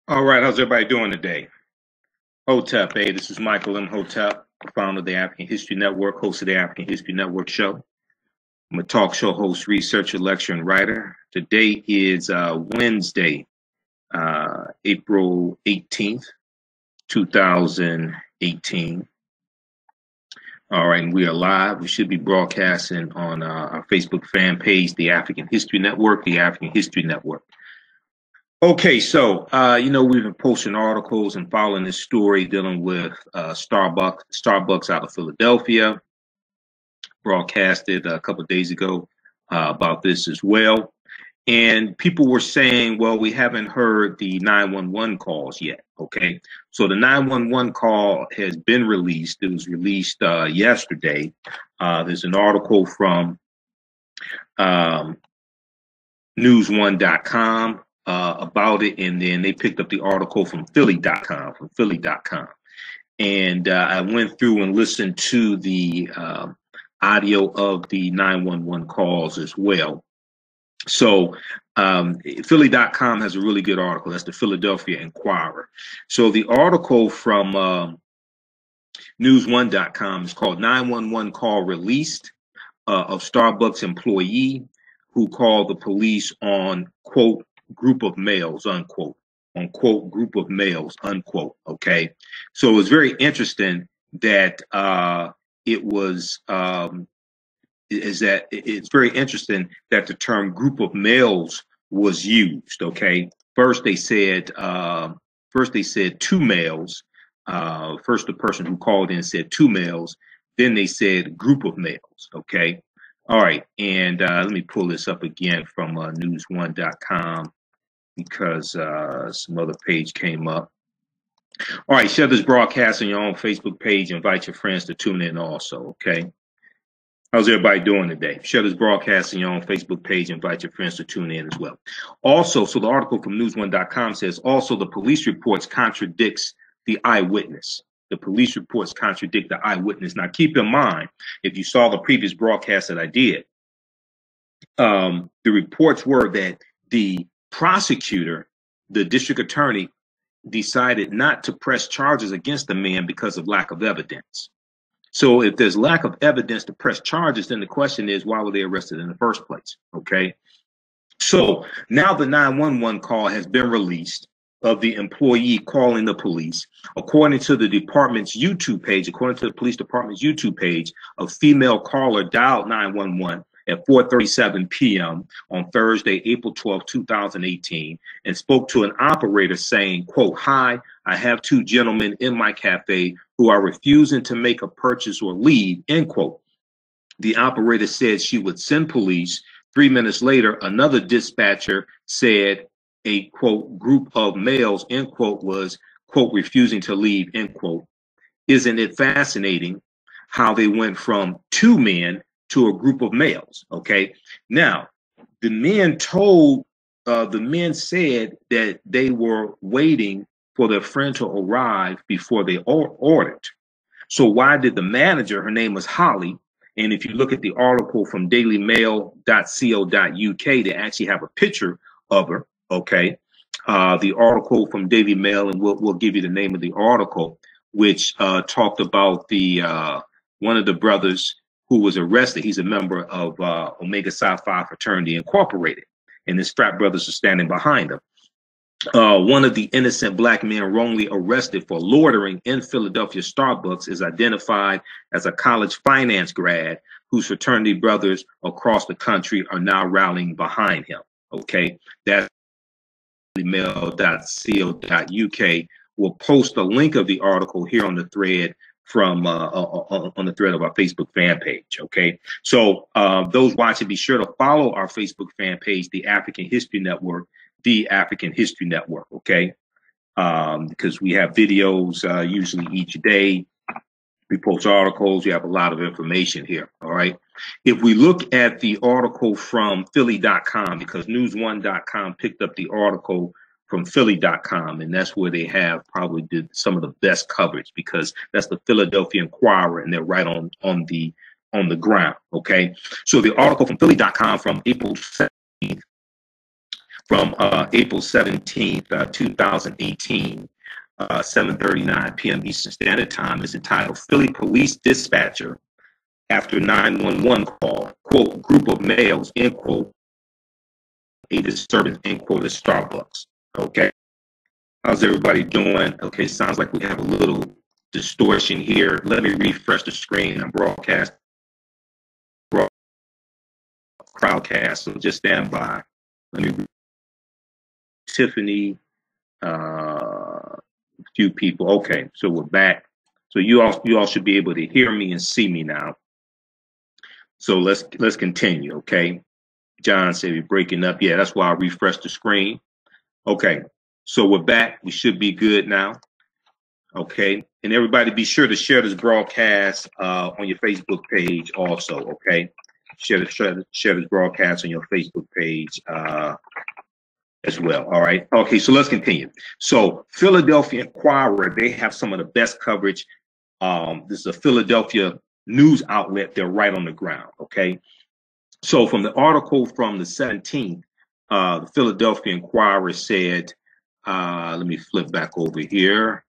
All right, how's everybody doing today? Hotep, hey, this is Michael Imhotep, founder of the African History Network, host of the African History Network show. I'm a talk show host, researcher, lecturer, and writer. Today is Wednesday, April 18th, 2018. All right, and we are live. We should be broadcasting on our Facebook fan page, the African History Network, the African History Network. Okay, so we've been posting articles and following this story dealing with Starbucks out of Philadelphia. Broadcasted a couple of days ago about this as well, and people were saying, "Well, we haven't heard the 911 calls yet." Okay, so the 911 call has been released. It was released yesterday. There's an article from news1.com. About it, and then they picked up the article from philly.com, and I went through and listened to the audio of the 911 calls as well. So philly.com has a really good article. That's the Philadelphia Inquirer. So the article from news1.com is called 911 Call Released of Starbucks Employee Who Called the Police on, quote, group of males, unquote, group of males, unquote. Okay, so it's very interesting that it's very interesting that the term group of males was used. Okay, first they said two males. First the person who called in said two males. Then they said group of males. Okay. All right, and let me pull this up again from news1.com because some other page came up. All right, share this broadcast on your own Facebook page. Invite your friends to tune in also, okay? How's everybody doing today? Share this broadcast on your own Facebook page. Invite your friends to tune in as well. Also, so the article from news1.com says, also the police reports contradicts the eyewitness. The police reports contradict the eyewitness. Now, keep in mind, if you saw the previous broadcast that I did, the reports were that the prosecutor, the district attorney, decided not to press charges against the man because of lack of evidence. So if there's lack of evidence to press charges, then the question is, why were they arrested in the first place? Okay. So now the 911 call has been released of the employee calling the police. According to the department's YouTube page, according to the police department's YouTube page, a female caller dialed 911 at 4:37 p.m. on Thursday, April 12, 2018, and spoke to an operator saying, quote, "Hi, I have two gentlemen in my cafe who are refusing to make a purchase or leave," end quote. The operator said she would send police. 3 minutes later, another dispatcher said a, quote, group of males, end quote, was, quote, refusing to leave, end quote. Isn't it fascinating how they went from two men to a group of males? Okay. Now, the men said that they were waiting for their friend to arrive before they ordered. So why did the manager, her name was Holly, and if you look at the article from dailymail.co.uk, they actually have a picture of her. Okay. The article from Daily Mail, and we'll give you the name of the article, which talked about the one of the brothers who was arrested. He's a member of Omega Psi Phi Fraternity Incorporated, and his frat brothers are standing behind him. One of the innocent black men wrongly arrested for loitering in Philadelphia Starbucks is identified as a college finance grad whose fraternity brothers across the country are now rallying behind him. Okay, that's mail.co.uk. We'll post a link of the article here on the thread from on the thread of our Facebook fan page. Okay, so those watching, be sure to follow our Facebook fan page, the African History Network, the African History Network. Okay, because we have videos usually each day. We post articles. We have a lot of information here. All right. If we look at the article from philly.com, because news1.com picked up the article from philly.com, and that's where they have probably did some of the best coverage, because that's the Philadelphia Inquirer, and they're right on the ground. Okay. So the article from philly.com from April 17th from April 17th, 2018, 7:39 p.m. Eastern Standard Time, is entitled "Philly Police Dispatcher After 911 Call, quote, Group of Males, end quote, a disturbance, end quote, at Starbucks." Okay. How's everybody doing? Okay, sounds like we have a little distortion here. Let me refresh the screen. I'm crowdcast, so just stand by. Let me Tiffany, few people. Okay, so we're back. So you all should be able to hear me and see me now. So let's continue. Okay. John said we're breaking up. Yeah, that's why I refreshed the screen. Okay, so we're back. We should be good now. Okay, and everybody be sure to share this broadcast on your Facebook page also. Okay, share this broadcast on your Facebook page as well. All right. Okay, so let's continue. So Philadelphia Inquirer, they have some of the best coverage. This is a Philadelphia news outlet. They're right on the ground. Okay. So from the article from the 17th, the Philadelphia Inquirer said, let me flip back over here.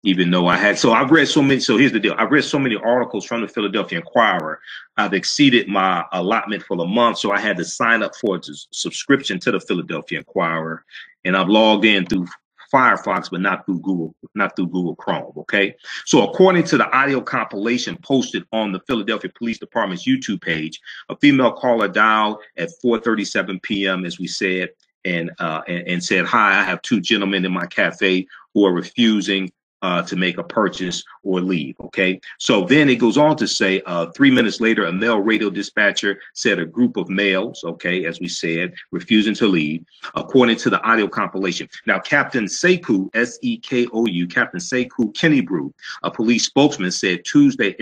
Even though I've read so many. So here's the deal. I've read so many articles from the Philadelphia Inquirer. I've exceeded my allotment for the month. So I had to sign up for a subscription to the Philadelphia Inquirer. And I've logged in through Firefox, but not through Google Chrome. Okay. So according to the audio compilation posted on the Philadelphia Police Department's YouTube page, a female caller dialed at 4:37 p.m., as we said, and said, "Hi, I have two gentlemen in my cafe who are refusing to make a purchase or leave." Okay, so then it goes on to say 3 minutes later, a male radio dispatcher said a group of males, okay, as we said, refusing to leave, according to the audio compilation. Now, Captain Sekou, S-E-K-O-U, Captain Sekou Kenney, a police spokesman, said Tuesday night,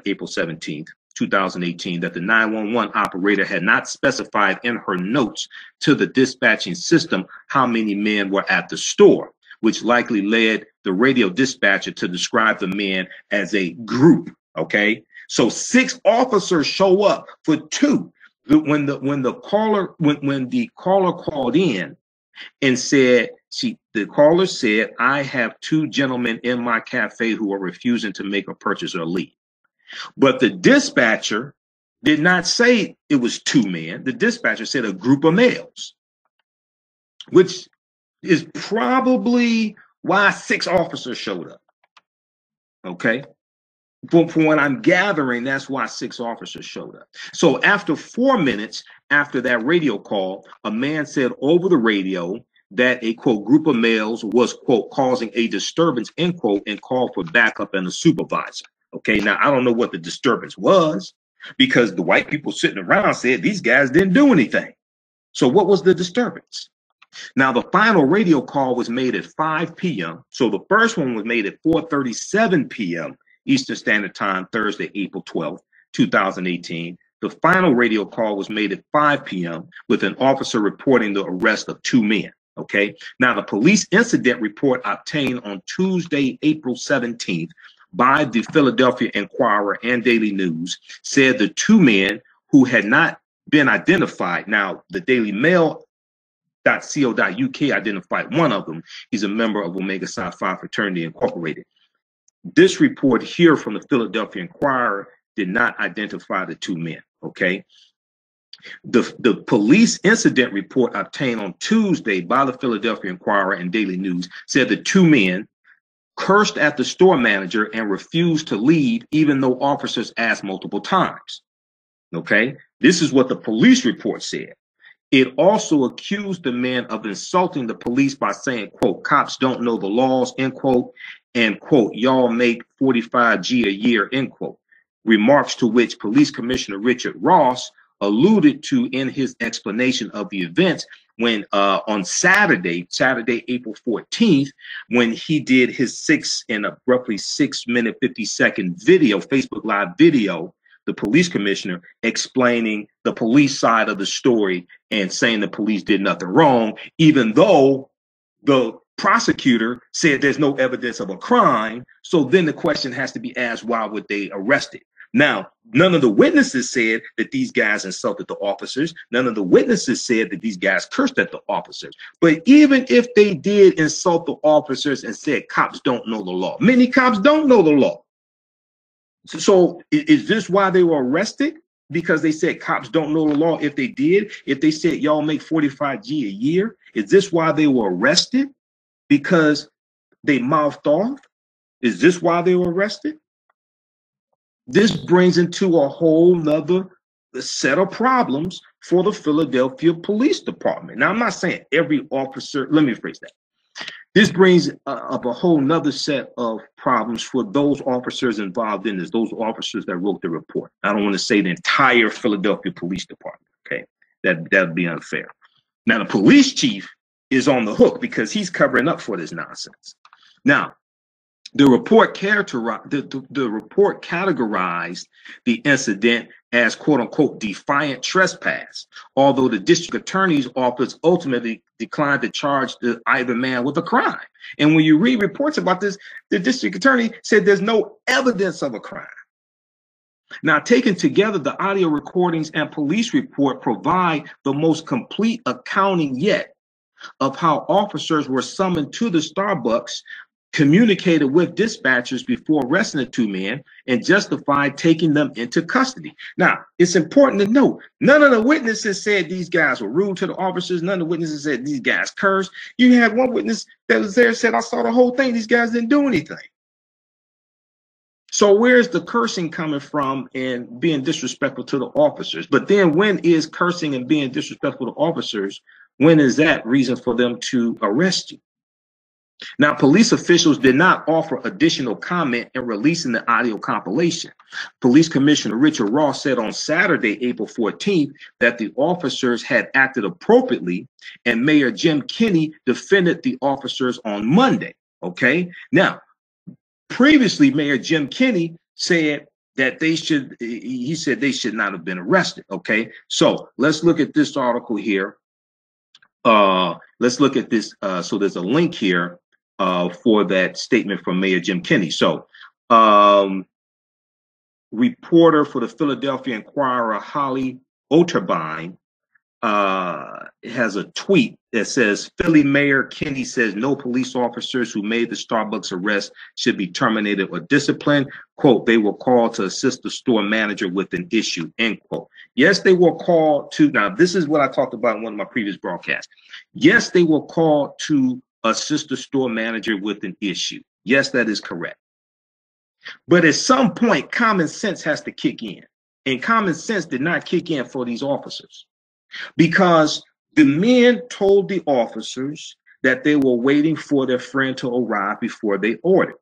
April 17th, 2018, that the 911 operator had not specified in her notes to the dispatching system how many men were at the store, which likely led the radio dispatcher to describe the men as a group. Okay, so 6 officers show up for 2. When the caller called in and said, the caller said, "I have 2 gentlemen in my cafe who are refusing to make a purchase or leave." But the dispatcher did not say it was 2 men. The dispatcher said a group of males, which is probably why 6 officers showed up. Okay. From what I'm gathering, that's why 6 officers showed up. So after 4 minutes after that radio call, a man said over the radio that a, quote, group of males was, quote, causing a disturbance, end quote, and called for backup and a supervisor. Okay, now I don't know what the disturbance was, because the white people sitting around said these guys didn't do anything. So what was the disturbance? Now, the final radio call was made at 5 p.m. So the first one was made at 4:37 p.m. Eastern Standard Time, Thursday, April 12th, 2018. The final radio call was made at 5 p.m. with an officer reporting the arrest of 2 men. Okay, now the police incident report obtained on Tuesday, April 17th, by the Philadelphia Inquirer and Daily News said the 2 men who had not been identified. Now, the Daily Mail.co.uk identified one of them. He's a member of Omega Psi Phi Fraternity Incorporated. This report here from the Philadelphia Inquirer did not identify the 2 men. Okay. The police incident report obtained on Tuesday by the Philadelphia Inquirer and Daily News said the 2 men cursed at the store manager and refused to leave, even though officers asked multiple times. Okay, this is what the police report said. It also accused the men of insulting the police by saying, quote, "Cops don't know the laws," end quote, and, quote, "Y'all make 45G a year," end quote. Remarks to which Police Commissioner Richard Ross alluded to in his explanation of the events when on Saturday, April 14th, when he did his roughly 6-minute, 50-second video, Facebook Live video, the police commissioner explaining the police side of the story and saying the police did nothing wrong, even though the prosecutor said there's no evidence of a crime. So then the question has to be asked, why would they arrest it? Now, none of the witnesses said that these guys insulted the officers. None of the witnesses said that these guys cursed at the officers. But even if they did insult the officers and said cops don't know the law, many cops don't know the law. So is this why they were arrested? Because they said cops don't know the law. If they did, if they said y'all make 45G a year, is this why they were arrested? Because they mouthed off? Is this why they were arrested? This brings into a whole nother set of problems for the Philadelphia Police Department. Now, I'm not saying every officer, let me rephrase that. This brings up a whole nother set of problems for those officers involved in this, those officers that wrote the report. I don't want to say the entire Philadelphia Police Department, okay? That'd be unfair. Now, the police chief is on the hook because he's covering up for this nonsense. Now, the report categorized the incident as quote unquote defiant trespass, although the district attorney's office ultimately declined to charge either man with a crime. And when you read reports about this, the district attorney said there's no evidence of a crime. Now, taken together, the audio recordings and police report provide the most complete accounting yet of how officers were summoned to the Starbucks, communicated with dispatchers before arresting the two men, and justified taking them into custody. Now, it's important to note, none of the witnesses said these guys were rude to the officers. None of the witnesses said these guys cursed. You had one witness that was there said, I saw the whole thing. These guys didn't do anything. So where's the cursing coming from and being disrespectful to the officers? But then when is cursing and being disrespectful to officers, when is that reason for them to arrest you? Now, police officials did not offer additional comment in releasing the audio compilation. Police Commissioner Richard Ross said on Saturday, April 14th, that the officers had acted appropriately, and Mayor Jim Kenney defended the officers on Monday. Okay. Now, previously, Mayor Jim Kenney said that he said they should not have been arrested. Okay. So let's look at this article here. Let's look at this. So there's a link here for that statement from Mayor Jim Kenney. So reporter for the Philadelphia Inquirer, Holly Otterbein, has a tweet that says, Philly Mayor Kenney says no police officers who made the Starbucks arrest should be terminated or disciplined. Quote, they were called to assist the store manager with an issue, end quote. Yes, they were called to, now this is what I talked about in one of my previous broadcasts. Yes, they were called to assist the store manager with an issue. Yes, that is correct. But at some point, common sense has to kick in. And common sense did not kick in for these officers, because the men told the officers that they were waiting for their friend to arrive before they ordered.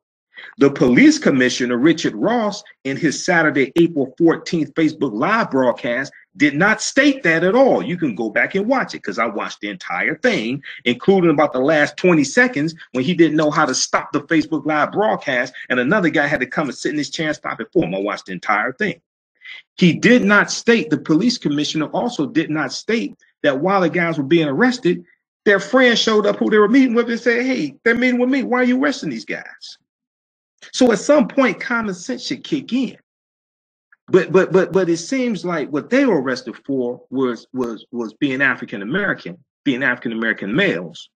The police commissioner, Richard Ross, in his Saturday, April 14th Facebook Live broadcast, did not state that at all. You can go back and watch it, because I watched the entire thing, including about the last 20 seconds when he didn't know how to stop the Facebook Live broadcast, and another guy had to come and sit in his chair and stop it for him. I watched the entire thing. He did not state, the police commissioner also did not state that while the guys were being arrested, their friend showed up who they were meeting with and said, hey, they're meeting with me. Why are you arresting these guys? So at some point, common sense should kick in. But it seems like what they were arrested for was being African American males,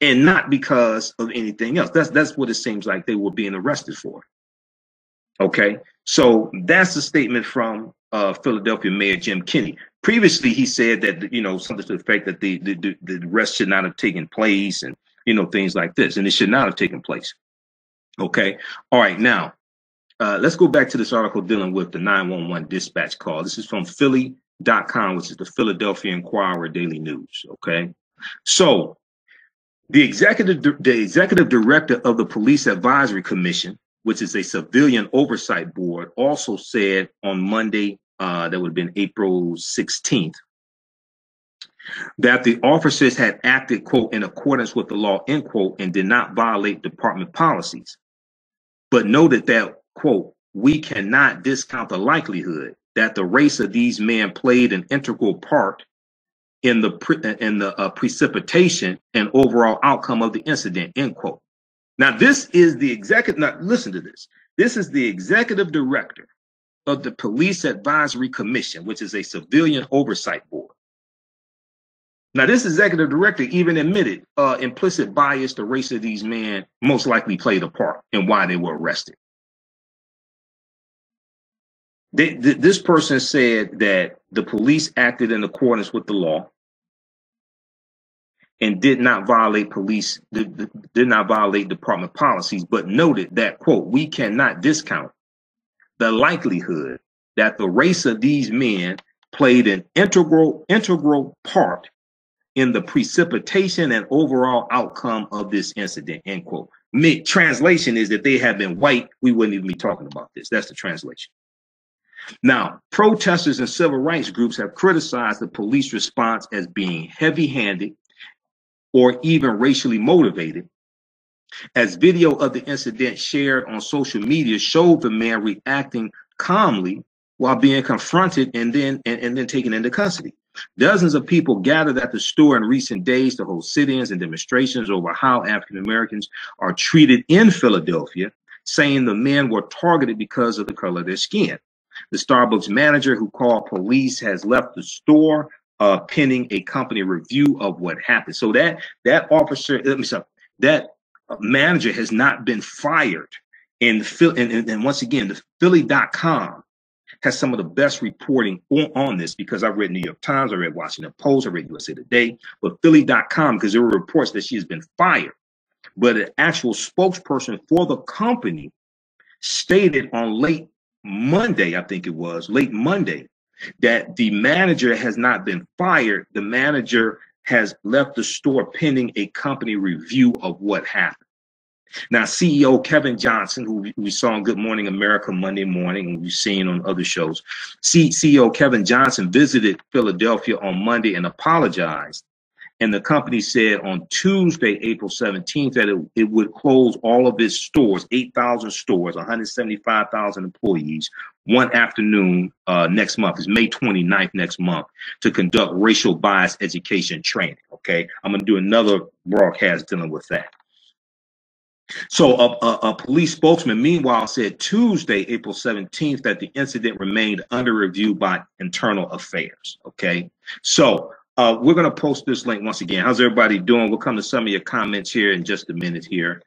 and not because of anything else. That's what it seems like they were being arrested for. Okay, so that's a statement from Philadelphia Mayor Jim Kenney. Previously, he said that, you know, something to the effect that the arrest should not have taken place, and, you know, things like this, and it should not have taken place. Okay, all right, now let's go back to this article dealing with the 911 dispatch call. This is from Philly.com, which is the Philadelphia Inquirer Daily News. Okay, so the executive director of the Police Advisory Commission, which is a civilian oversight board, also said on Monday, that would have been April 16th, that the officers had acted, quote, in accordance with the law, end quote, and did not violate department policies, but noted that, quote, we cannot discount the likelihood that the race of these men played an integral part in the precipitation and overall outcome of the incident, end quote. Now, this is the executive, now listen to this. This is the executive director of the Police Advisory Commission, which is a civilian oversight board. Now, this executive director even admitted implicit bias, the race of these men most likely played a part in why they were arrested. This person said that the police acted in accordance with the law and did not violate department policies, but noted that, quote, we cannot discount the likelihood that the race of these men played an integral part in the precipitation and overall outcome of this incident, end quote. Translation is that they had been white, we wouldn't even be talking about this. That's the translation. Now, protesters and civil rights groups have criticized the police response as being heavy-handed or even racially motivated, as video of the incident shared on social media showed the man reacting calmly while being confronted and then taken into custody. Dozens of people gathered at the store in recent days to hold sit-ins and demonstrations over how African Americans are treated in Philadelphia, saying the men were targeted because of the color of their skin. The Starbucks manager who called police has left the store pending a company review of what happened. So that manager has not been fired. And once again, the Philly.com has some of the best reporting on this, because I've read New York Times, I read Washington Post, I read USA Today, but Philly.com, because there were reports that she has been fired. But an actual spokesperson for the company stated on late Monday, I think it was, late Monday, that the manager has not been fired. The manager has left the store pending a company review of what happened. Now, CEO Kevin Johnson, who we saw on Good Morning America Monday morning, and we've seen on other shows, CEO Kevin Johnson visited Philadelphia on Monday and apologized. And the company said on Tuesday, April 17th, that it would close all of its stores, 8,000 stores, 175,000 employees, one afternoon next month. It's May 29th next month, to conduct racial bias education training. Okay, I'm going to do another broadcast dealing with that. So a police spokesman, meanwhile, said Tuesday, April 17th, that the incident remained under review by internal affairs. Okay, so we're going to post this link once again. How's everybody doing? We'll come to some of your comments here in just a minute here.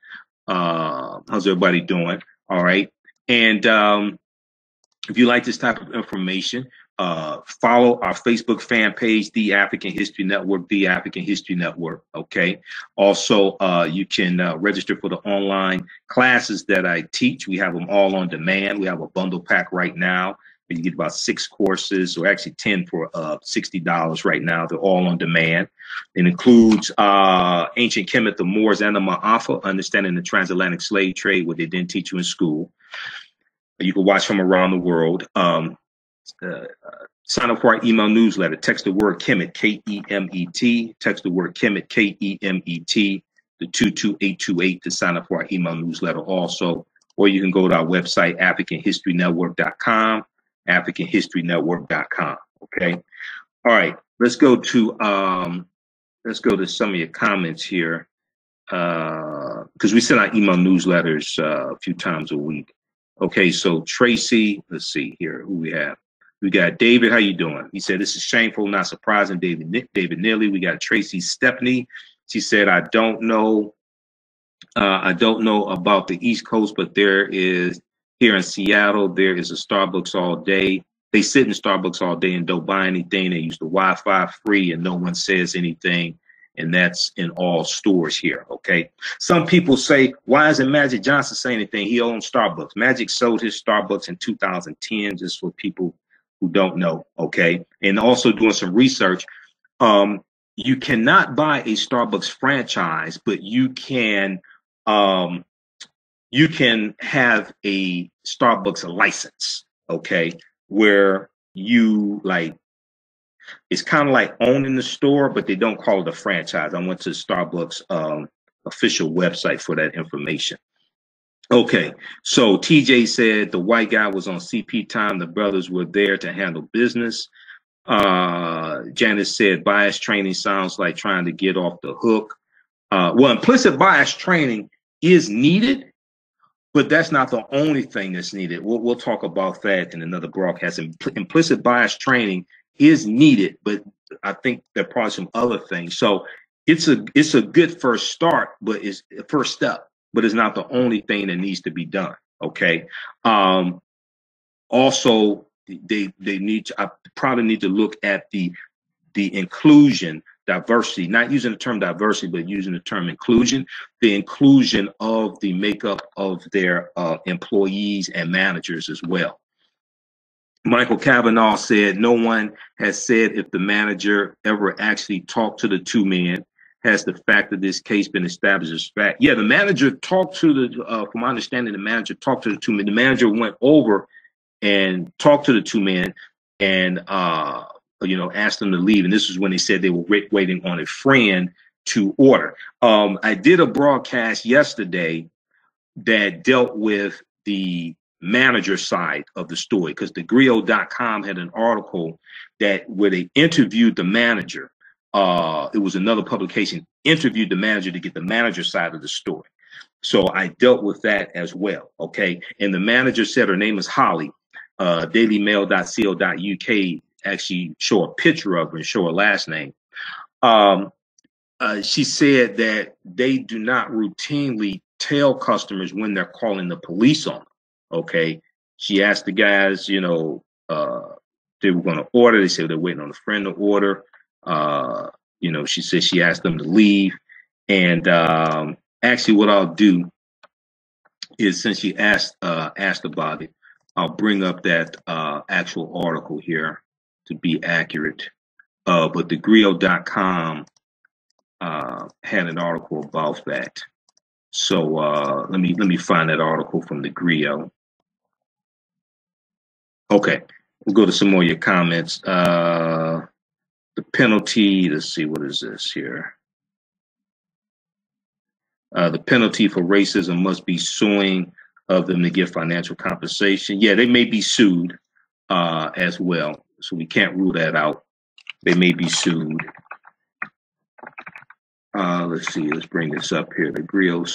How's everybody doing? All right. And if you like this type of information, follow our Facebook fan page, The African History Network, The African History Network. Okay. Also, you can register for the online classes that I teach. We have them all on demand. We have a bundle pack right now. You get about 6 courses, or actually 10 for $60 right now. They're all on demand. It includes Ancient Kemet, the Moors, and the Maafa, Understanding the Transatlantic Slave Trade, what they didn't teach you in school. You can watch from around the world. Sign up for our email newsletter. Text the word Kemet, K-E-M-E-T. Text the word Kemet, K-E-M-E-T, to 22828 to sign up for our email newsletter also. Or you can go to our website, AfricanHistoryNetwork.com. AfricanHistoryNetwork.com. Okay. All right. Let's go to some of your comments here, because we send out email newsletters a few times a week. Okay. So Tracy, let's see here who we have. We got David. How you doing? He said this is shameful, not surprising. David Neely. We got Tracy Stepney. She said I don't know about the East Coast, but there is. Here in Seattle, there is a Starbucks all day. They sit in Starbucks all day and don't buy anything. They use the Wi-Fi free and no one says anything. And that's in all stores here, okay? Some people say, why isn't Magic Johnson saying anything? He owns Starbucks. Magic sold his Starbucks in 2010, just for people who don't know, okay? And also doing some research. You cannot buy a Starbucks franchise, but you can have a Starbucks license, okay, where you it's kind of like owning the store, but they don't call it a franchise. I went to Starbucks official website for that information. Okay, so TJ said the white guy was on CP time. The brothers were there to handle business. Janice said bias training sounds like trying to get off the hook. Well, implicit bias training is needed. But that's not the only thing that's needed. We'll talk about that in another broadcast. Implicit bias training is needed, but I think there are probably some other things. So it's a good first start, but it's a first step, but it's not the only thing that needs to be done. Okay. Also, they need to, I probably need to look at the inclusion, diversity, not using the term diversity, but using the term inclusion, the inclusion of the makeup of their employees and managers as well. Michael Kavanaugh said, no one has said if the manager ever actually talked to the two men. Has the fact of this case been established as fact? Yeah, the manager talked to the, from my understanding, the manager talked to the two men. The manager went over and talked to the two men and, asked them to leave. And this is when they said they were waiting on a friend to order. I did a broadcast yesterday that dealt with the manager side of the story because the Griot.com had an article where they interviewed the manager. It was another publication, interviewed the manager to get the manager side of the story. So I dealt with that as well. Okay. And the manager said her name is Holly. Dailymail.co.uk actually show a picture of her and show her last name. She said that they do not routinely tell customers when they're calling the police on them. Okay. She asked the guys, they were going to order. They said they're waiting on a friend to order. She said she asked them to leave. And actually what I'll do is, since she asked about it, I'll bring up that actual article here to be accurate. But the Griot.com had an article about that. So let me find that article from the Griot. Okay, we'll go to some more of your comments. The penalty, let's see, what is this here? The penalty for racism must be suing of them to get financial compensation. Yeah, they may be sued as well. So we can't rule that out. They may be sued. Let's see, let's bring this up here. The Griot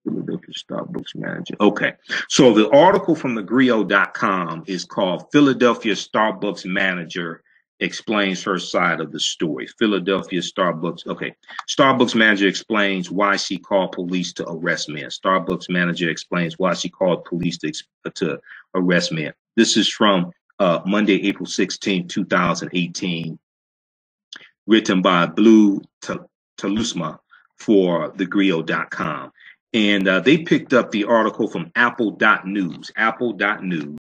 Philadelphia Starbucks manager. Okay, so the article from the Griot.com is called Philadelphia Starbucks Manager Explains Her Side of the Story. Philadelphia Starbucks. Okay, Starbucks manager explains why she called police to arrest men. Starbucks manager explains why she called police to arrest men. This is from Monday, April 16, 2018, written by Blue Talusma for the Griot.com. And they picked up the article from Apple.news. Apple.news.